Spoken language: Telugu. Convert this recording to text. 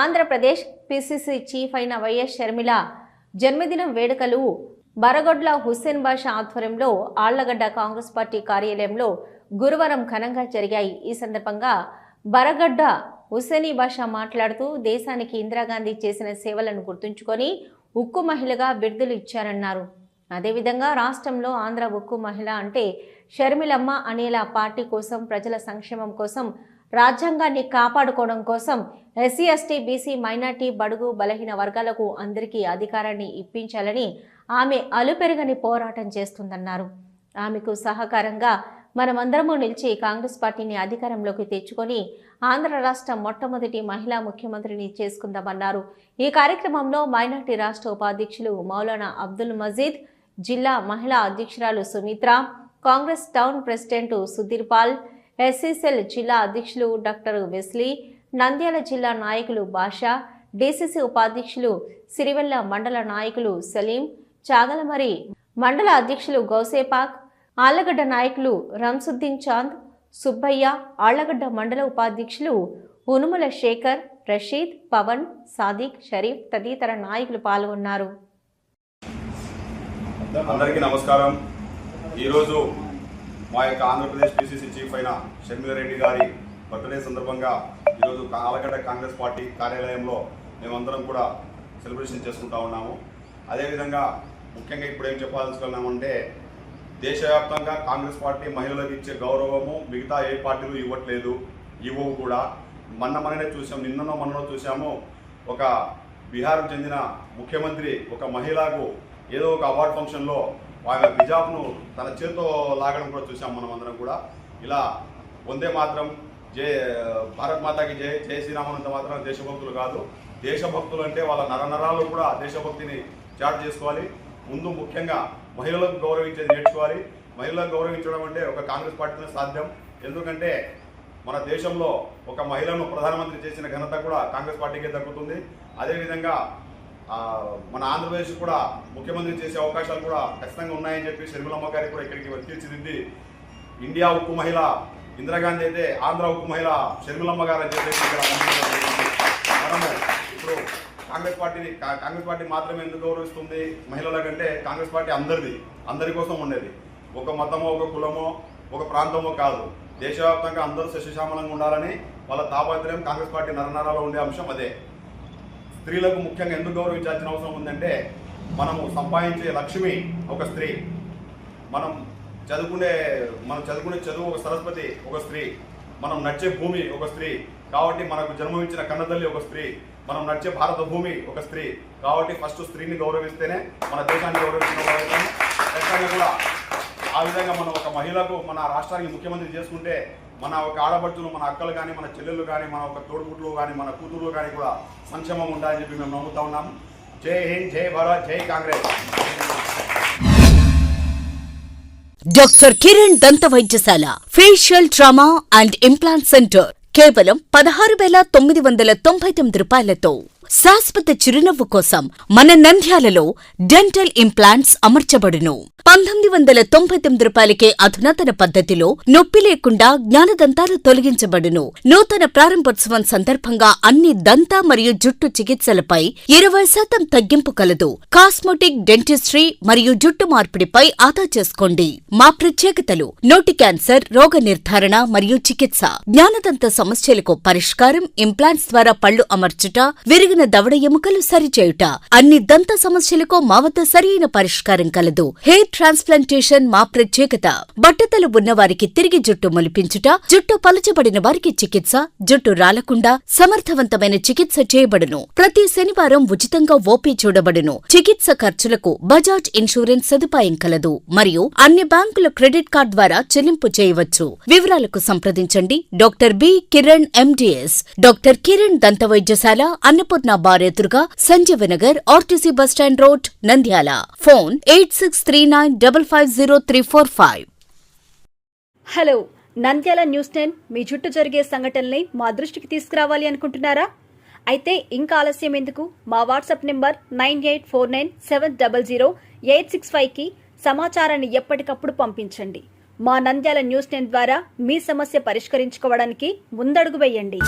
ఆంధ్రప్రదేశ్ పిసిసి చీఫ్ అయిన వైఎస్ షర్మిల జన్మదినం వేడుకలు బరగొడ్ల హుస్సేన్ బాషా ఆధ్వర్యంలో ఆళ్లగడ్డ కాంగ్రెస్ పార్టీ కార్యాలయంలో గురువారం ఘనంగా జరిగాయి. ఈ సందర్భంగా బరగడ్డ హుస్సేనీ బాషా మాట్లాడుతూ దేశానికి ఇందిరాగాంధీ చేసిన సేవలను గుర్తుంచుకొని ఉక్కు మహిళగా బిరుదులు ఇచ్చారన్నారు. అదేవిధంగా రాష్ట్రంలో ఆంధ్ర ఉక్కు మహిళ అంటే షర్మిలమ్మ అనేలా పార్టీ కోసం, ప్రజల సంక్షేమం కోసం, రాజ్యాంగాన్ని కాపాడుకోవడం కోసం ఎస్సీ, ఎస్టీ, బీసీ, మైనార్టీ, బడుగు, బలహీన వర్గాలకు అందరికీ అధికారాన్ని ఇప్పించాలని ఆమె అలుపెరగని పోరాటం చేస్తుందన్నారు. ఆమెకు సహకారంగా మనమందరము నిలిచి కాంగ్రెస్ పార్టీని అధికారంలోకి తెచ్చుకొని ఆంధ్ర రాష్ట్ర మొట్టమొదటి మహిళా ముఖ్యమంత్రిని చేసుకుందామన్నారు. ఈ కార్యక్రమంలో మైనార్టీ రాష్ట్ర ఉపాధ్యక్షులు మౌలానా అబ్దుల్ మజీద్, జిల్లా మహిళా అధ్యక్షురాలు Sumitra, Congress town president Sudheer Paul, SC cell జిల్లా అధ్యక్షులు డాక్టర్ వెస్లీ, నంద్యాల జిల్లా నాయకులు బాషా, డీసీసీ ఉపాధ్యక్షులు సిరివెల్ల, మండల నాయకులు సలీం, చాగలమరి మండల అధ్యక్షులు గౌసేపాక్, ఆళ్లగడ్డ నాయకులు రంసుద్దీన్ చాంద్, సుబ్బయ్య, ఆళ్లగడ్డ మండల ఉపాధ్యక్షులు ఉనుముల శేఖర్, రషీద్, పవన్, సాదిక్, షరీఫ్ తదితర నాయకులు పాల్గొన్నారు. అందరికీ నమస్కారం. ఈరోజు మా యొక్క ఆంధ్రప్రదేశ్ పిసిసి చీఫ్ అయిన షర్మిల రెడ్డి గారి బర్త్డే సందర్భంగా ఈరోజు ఆళ్లగడ్డ కాంగ్రెస్ పార్టీ కార్యాలయంలో మేమందరం కూడా సెలబ్రేషన్ చేసుకుంటా ఉన్నాము. అదేవిధంగా ముఖ్యంగా ఇప్పుడు ఏం చెప్పాల్సుకున్నామంటే, దేశవ్యాప్తంగా కాంగ్రెస్ పార్టీ మహిళలకు ఇచ్చే గౌరవము మిగతా ఏ పార్టీలు ఇవ్వట్లేదు, ఇవ్వవు కూడా. మననే చూసాం, మొన్ననో చూసాము. ఒక బీహార్కు చెందిన ముఖ్యమంత్రి ఒక మహిళకు ఏదో ఒక అవార్డు ఫంక్షన్లో ఆమె హిజాబ్ను తన చేతితో లాగడం కూడా చూసాం మనమందరం కూడా. ఇలా వందే మాత్రం, జై భారత్ మాతాకి జై, జై శ్రీరామనంత మాత్రం దేశభక్తులు కాదు. దేశభక్తులు అంటే వాళ్ళ నరనరాలు కూడా దేశభక్తిని చాటు చేసుకోవాలి. ముందు ముఖ్యంగా మహిళలకు గౌరవించేది నేర్చుకోవాలి. మహిళలకు గౌరవించడం అంటే ఒక కాంగ్రెస్ పార్టీనే సాధ్యం. ఎందుకంటే మన దేశంలో ఒక మహిళను ప్రధానమంత్రి చేసిన ఘనత కూడా కాంగ్రెస్ పార్టీకే దక్కుతుంది. అదేవిధంగా మన ఆంధ్రప్రదేశ్ కూడా ముఖ్యమంత్రి చేసే అవకాశాలు కూడా ఖచ్చితంగా ఉన్నాయని చెప్పి షర్మిలమ్మ గారికి కూడా ఇక్కడికి తీర్చిదిద్ది ఇండియా ఉక్కు మహిళ ఇందిరాగాంధీ అయితే ఆంధ్ర ఉక్కు మహిళ షర్మిలమ్మ గారు అని చెప్పేసి ఇక్కడ మనము ఇప్పుడు కాంగ్రెస్ పార్టీ మాత్రమే ఎందుకు గౌరవిస్తుంది మహిళల కంటే? కాంగ్రెస్ పార్టీ అందరి కోసం ఉండేది. ఒక మతమో, ఒక కులమో, ఒక ప్రాంతమో కాదు. దేశవ్యాప్తంగా అందరూ సస్యశ్యామలంగా ఉండాలని వాళ్ళ తాపత్రయం కాంగ్రెస్ పార్టీ నరనరాలో ఉండే అంశం అదే. స్త్రీలకు ముఖ్యంగా ఎందుకు గౌరవించాల్సిన అవసరం ఉందంటే, మనము సంపాదించే లక్ష్మి ఒక స్త్రీ, మనం చదువుకునే చదువు ఒక సరస్వతి, ఒక స్త్రీ, మనం నడిచే భూమి ఒక స్త్రీ కాబట్టి, మనకు జన్మనిచ్చిన కన్నతల్లి ఒక స్త్రీ, మనం నడిచే భారత భూమి ఒక స్త్రీ కాబట్టి ఫస్ట్ స్త్రీని గౌరవిస్తేనే మన దేశాన్ని గౌరవించిన వాళ్ళం. ఖచ్చితంగా కూడా ఆ విధంగా మనం ఒక మహిళకు మన రాష్ట్రానికి ముఖ్యమంత్రి చేసుకుంటే మన ఒక ఆడపడుచులు, మన అక్కలు కానీ, మన చెల్లెళ్ళు కానీ, మన ఒక తోడుగుట్లు కానీ, మన కూతుర్లు కానీ కూడా సంక్షేమం ఉండాలని చెప్పి మేము నమ్ముతా ఉన్నాము. జై హింద్, జై భారత్, జై కాంగ్రెస్. డాక్టర్ కిరణ్ దంత వైద్యశాల, facial trauma and implant centre కేవలం 16,999 రూపాయలతో శాశ్వత చిరునవ్వు కోసం మన నంద్యాలలో డెంటల్ ఇంప్లాంట్స్ అమర్చబడును. 1999 రూపాయలకే అధునాతన పద్ధతిలో నొప్పి లేకుండా జ్ఞానదంతాలు తొలగించబడును. నూతన ప్రారంభోత్సవం సందర్భంగా అన్ని దంత మరియు జుట్టు చికిత్సలపై 20% తగ్గింపు కలదు. కాస్మెటిక్, డెంటిస్ట్రీ మరియు జుట్టు మార్పిడిపై ఆదా చేసుకోండి. మా ప్రత్యేకతలు: నోటి క్యాన్సర్, రోగ నిర్ధారణ మరియు చికిత్స, జ్ఞానదంత సమస్యలకు పరిష్కారం, ఇంప్లాంట్స్ ద్వారా పళ్లు అమర్చుట, విరిగిన దవడ ఎముకలు సరిచేయుట, అన్ని దంత సమస్యలకు మా వద్ద సరైన పరిష్కారం కలదు. హెయిర్ ట్రాన్స్ప్లాంటేషన్ మా ప్రత్యేకత. బట్టతలు ఉన్నవారికి తిరిగి జుట్టు మొలిపించుట, జుట్టు పలచబడిన వారికి చికిత్స, జుట్టు రాలకుండా సమర్థవంతమైన చికిత్స చేయబడును. ప్రతి శనివారం ఉచితంగా ఓపీ చూడబడును. చికిత్స ఖర్చులకు బజాజ్ ఇన్సూరెన్స్ సదుపాయం కలదు మరియు అన్ని బ్యాంకుల క్రెడిట్ కార్డ్ ద్వారా చెల్లింపు చేయవచ్చు. వివరాలకు సంప్రదించండి doctor B Kiran MDS, doctor Kiran దంత వైద్యశాల, అన్నపూర్ణ బార్ ఎదురుగా, Sanjeevnagar, RTC bus stand road, Nandyal. Phone 8639550345. Hello, Nandyal news 10 మీ చుట్టూ జరిగే సంఘటనల్ని మా దృష్టికి తీసుకురావాలి అనుకుంటున్నారా? అయితే ఇంకా ఆలస్యం ఎందుకు? మా వాట్సాప్ నెంబర్ 9849700865కి సమాచారాన్ని ఎప్పటికప్పుడు పంపించండి. మా నంద్యాల న్యూస్ 10 ద్వారా మీ సమస్య పరిష్కరించుకోవడానికి ముందడుగు వేయండి.